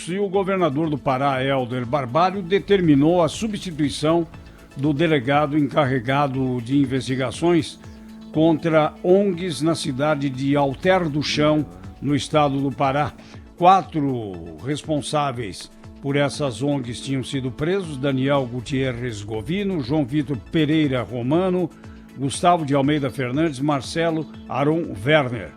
isso e o governador do Pará, Helder Barbalho, determinou a substituição do delegado encarregado de investigações contra ONGs na cidade de Alter do Chão, no estado do Pará. 4 responsáveis por essas ONGs tinham sido presos: Daniel Gutierrez Govino, João Vitor Pereira Romano, Gustavo de Almeida Fernandes, Marcelo Aron Werner,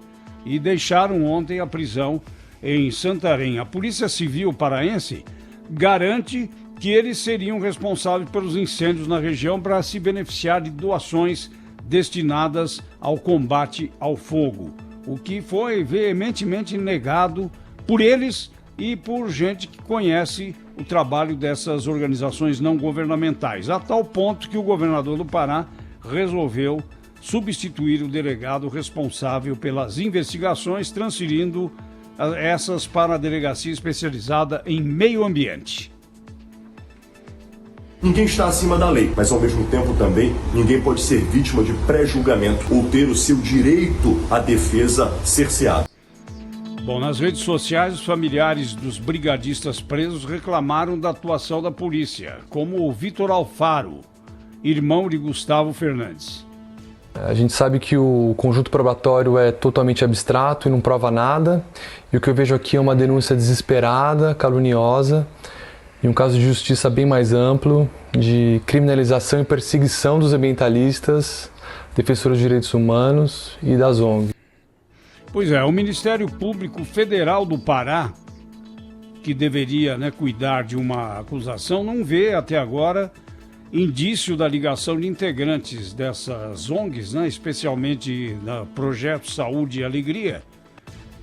e deixaram ontem a prisão em Santarém. A Polícia Civil paraense garante que eles seriam responsáveis pelos incêndios na região para se beneficiar de doações destinadas ao combate ao fogo, o que foi veementemente negado por eles e por gente que conhece o trabalho dessas organizações não governamentais, a tal ponto que o governador do Pará resolveu substituir o delegado responsável pelas investigações, transferindo essas para a delegacia especializada em meio ambiente. Ninguém está acima da lei, mas ao mesmo tempo também ninguém pode ser vítima de pré-julgamento ou ter o seu direito à defesa cerceado. Bom, nas redes sociais, os familiares dos brigadistas presos reclamaram da atuação da polícia, como o Vitor Alfaro, irmão de Gustavo Fernandes. A gente sabe que o conjunto probatório é totalmente abstrato e não prova nada. E o que eu vejo aqui é uma denúncia desesperada, caluniosa, e um caso de justiça bem mais amplo, de criminalização e perseguição dos ambientalistas, defensores de direitos humanos e das ONGs. Pois é, o Ministério Público Federal do Pará, que deveria, cuidar de uma acusação, não vê até agora indício da ligação de integrantes dessas ONGs, especialmente da Projeto Saúde e Alegria,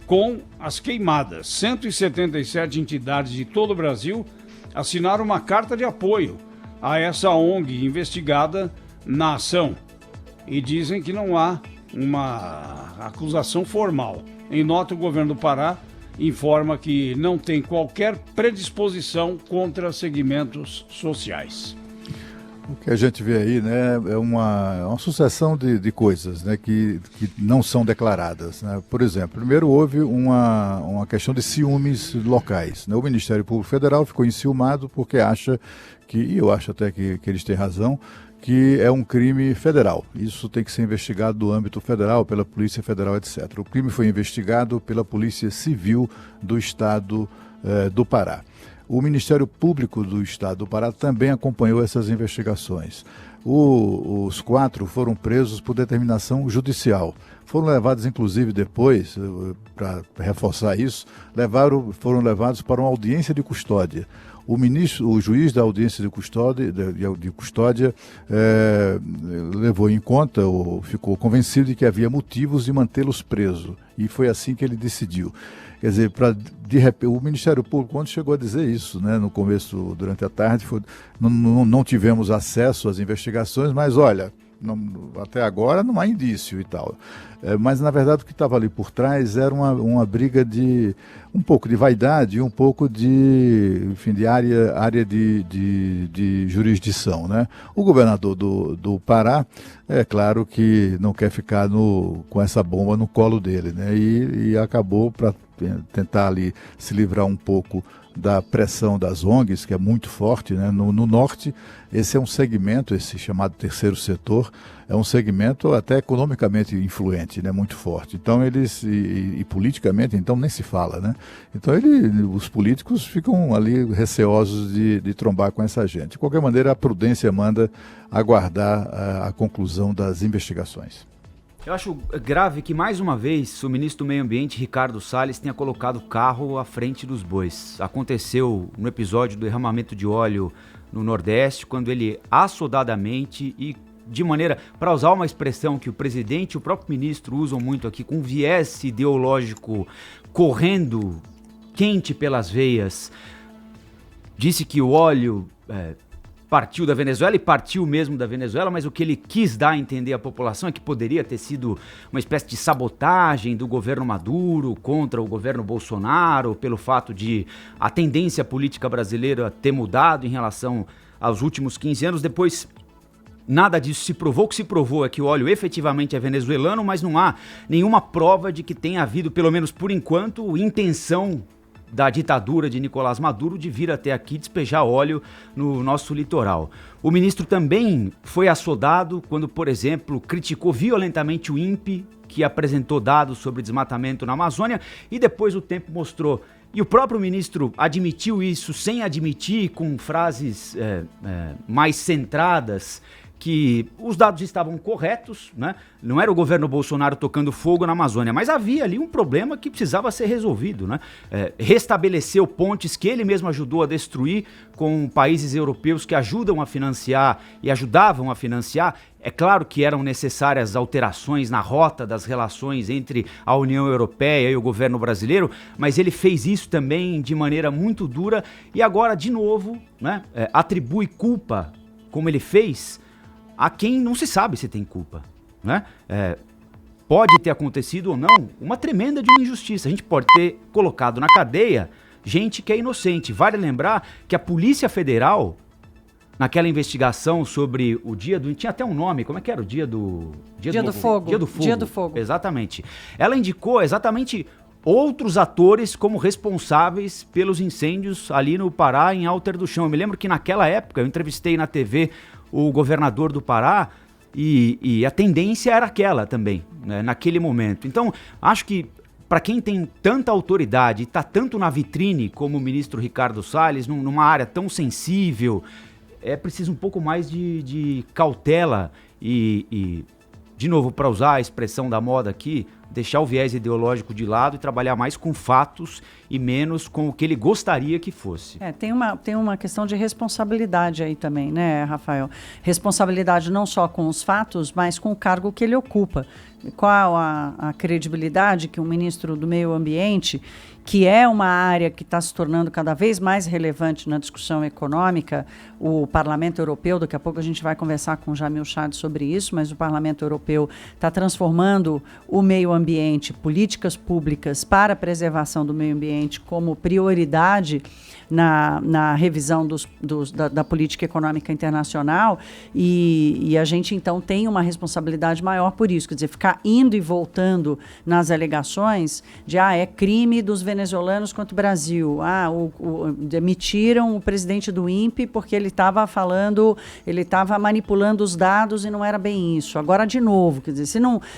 com as queimadas. 177 entidades de todo o Brasil assinaram uma carta de apoio a essa ONG investigada na ação e dizem que não há uma acusação formal. Em nota, o governo do Pará informa que não tem qualquer predisposição contra segmentos sociais. O que a gente vê aí, é uma sucessão de coisas, que não são declaradas, Por exemplo, primeiro houve uma questão de ciúmes locais, O Ministério Público Federal ficou enciumado porque acha que, e eu acho até que eles têm razão, que é um crime federal. Isso tem que ser investigado no âmbito federal, pela Polícia Federal, etc. O crime foi investigado pela Polícia Civil do Estado do Pará. O Ministério Público do Estado do Pará também acompanhou essas investigações. Os 4 foram presos por determinação judicial. Foram levados, inclusive, depois, para reforçar isso, foram levados para uma audiência de custódia. O juiz da audiência de custódia levou em conta, ou ficou convencido de que havia motivos de mantê-los presos. E foi assim que ele decidiu. Quer dizer, o Ministério Público, quando chegou a dizer isso, no começo, durante a tarde, não tivemos acesso às investigações, mas olha, até agora não há indício e tal. Mas, na verdade, o que estava ali por trás era uma briga de um pouco de vaidade e um pouco de área de jurisdição, O governador do Pará, é claro que não quer ficar com essa bomba no colo dele, E acabou, para tentar ali se livrar um pouco da pressão das ONGs, que é muito forte, no norte. Esse é um segmento, esse chamado terceiro setor, é um segmento até economicamente influente, muito forte. Então eles, e politicamente, então nem se fala, Então os políticos ficam ali receosos de trombar com essa gente. De qualquer maneira, a prudência manda aguardar a conclusão das investigações. Eu acho grave que, mais uma vez, o ministro do Meio Ambiente, Ricardo Salles, tenha colocado o carro à frente dos bois. Aconteceu no episódio do derramamento de óleo no Nordeste, quando ele assodadamente e de maneira, para usar uma expressão que o presidente e o próprio ministro usam muito aqui, com viés ideológico correndo quente pelas veias, disse que o óleo partiu da Venezuela, e partiu mesmo da Venezuela, mas o que ele quis dar a entender à população é que poderia ter sido uma espécie de sabotagem do governo Maduro contra o governo Bolsonaro, pelo fato de a tendência política brasileira ter mudado em relação aos últimos 15 anos. Depois, nada disso se provou. O que se provou é que o óleo efetivamente é venezuelano, mas não há nenhuma prova de que tenha havido, pelo menos por enquanto, intenção da ditadura de Nicolás Maduro de vir até aqui despejar óleo no nosso litoral. O ministro também foi assodado quando, por exemplo, criticou violentamente o INPE, que apresentou dados sobre desmatamento na Amazônia, e depois o tempo mostrou. E o próprio ministro admitiu isso sem admitir, com frases mais centradas, que os dados estavam corretos, né? Não era o governo Bolsonaro tocando fogo na Amazônia, mas havia ali um problema que precisava ser resolvido, né? Restabeleceu pontes que ele mesmo ajudou a destruir com países europeus que ajudam a financiar e ajudavam a financiar. É claro que eram necessárias alterações na rota das relações entre a União Europeia e o governo brasileiro, mas ele fez isso também de maneira muito dura e agora, de novo, né, atribui culpa, como ele fez, a quem não se sabe se tem culpa, né? Pode ter acontecido ou não uma tremenda de uma injustiça. A gente pode ter colocado na cadeia gente que é inocente. Vale lembrar que a Polícia Federal, naquela investigação sobre o dia do... Tinha até um nome, como é que era? O dia do... Dia do Fogo. Dia do Fogo. Dia do Fogo. Exatamente. Ela indicou exatamente outros atores como responsáveis pelos incêndios ali no Pará, em Alter do Chão. Eu me lembro que naquela época eu entrevistei na TV o governador do Pará e a tendência era aquela também, né, naquele momento. Então, acho que para quem tem tanta autoridade e está tanto na vitrine como o ministro Ricardo Salles, numa área tão sensível, é preciso um pouco mais de cautela e, de novo, para usar a expressão da moda aqui, deixar o viés ideológico de lado e trabalhar mais com fatos e menos com o que ele gostaria que fosse. Tem uma questão de responsabilidade aí também, né, Rafael? Responsabilidade não só com os fatos, mas com o cargo que ele ocupa. Qual a credibilidade que um ministro do Meio Ambiente, que é uma área que está se tornando cada vez mais relevante na discussão econômica, o Parlamento Europeu, daqui a pouco a gente vai conversar com o Jamil Chad sobre isso, mas o Parlamento Europeu está transformando o meio ambiente, políticas públicas para a preservação do meio ambiente como prioridade na revisão da política econômica internacional e a gente então tem uma responsabilidade maior por isso, quer dizer, ficar indo e voltando nas alegações de é crime dos venezuelanos contra o Brasil, demitiram o presidente do INPE porque ele estava manipulando os dados e não era bem isso. Agora, de novo, quer dizer,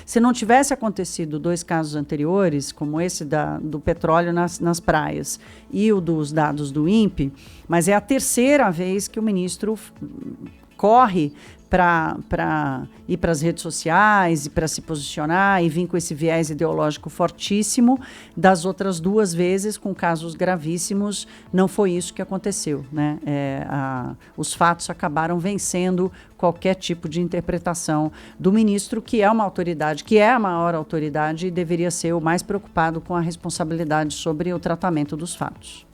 se não tivesse acontecido 2 casos anteriores, como esse do petróleo nas praias e o dos dados do INPE, mas é a 3ª vez que o ministro corre para ir para as redes sociais e para se posicionar e vir com esse viés ideológico fortíssimo. Das outras 2 vezes, com casos gravíssimos, não foi isso que aconteceu, né? Os fatos acabaram vencendo qualquer tipo de interpretação do ministro, que é uma autoridade, que é a maior autoridade e deveria ser o mais preocupado com a responsabilidade sobre o tratamento dos fatos.